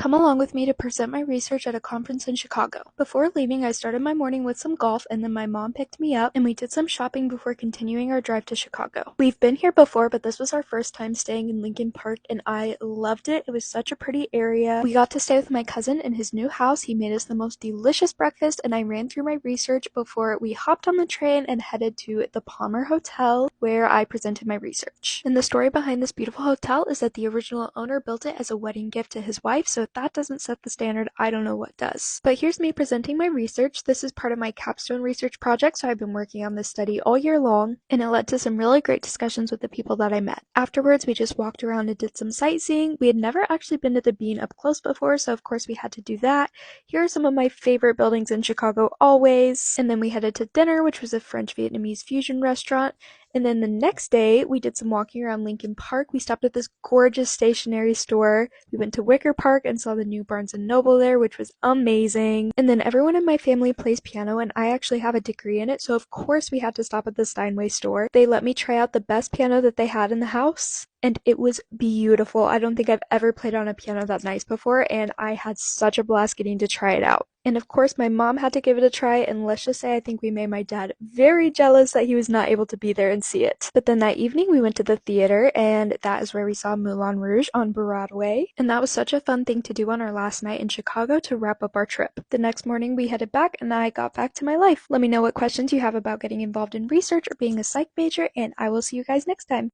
come along with me to present my research at a conference in Chicago. Before leaving, I started my morning with some golf, and then my mom picked me up and we did some shopping before continuing our drive to Chicago. We've been here before, but this was our first time staying in Lincoln Park and I loved it. It was such a pretty area. We got to stay with my cousin in his new house. He made us the most delicious breakfast and I ran through my research before we hopped on the train and headed to the Palmer Hotel where I presented my research. And the story behind this beautiful hotel is that the original owner built it as a wedding gift to his wife, so if that doesn't set the standard, I don't know what does. But here's me presenting my research. This is part of my capstone research project, so I've been working on this study all year long, and it led to some really great discussions with the people that I met. Afterwards, we just walked around and did some sightseeing. We had never actually been to the Bean up close before, so of course we had to do that. Here are some of my favorite buildings in Chicago always. And then we headed to dinner, which was a French-Vietnamese fusion restaurant. And then the next day, we did some walking around Lincoln Park. We stopped at this gorgeous stationery store. We went to Wicker Park and saw the new Barnes & Noble there, which was amazing. And then everyone in my family plays piano, and I actually have a degree in it, so of course we had to stop at the Steinway store. They let me try out the best piano that they had in the house, and it was beautiful. I don't think I've ever played on a piano that nice before, and I had such a blast getting to try it out. And of course, my mom had to give it a try, and let's just say I think we made my dad very jealous that he was not able to be there and see it. But then that evening, we went to the theater, and that is where we saw Moulin Rouge on Broadway. And that was such a fun thing to do on our last night in Chicago to wrap up our trip. The next morning, we headed back, and I got back to my life. Let me know what questions you have about getting involved in research or being a psych major, and I will see you guys next time.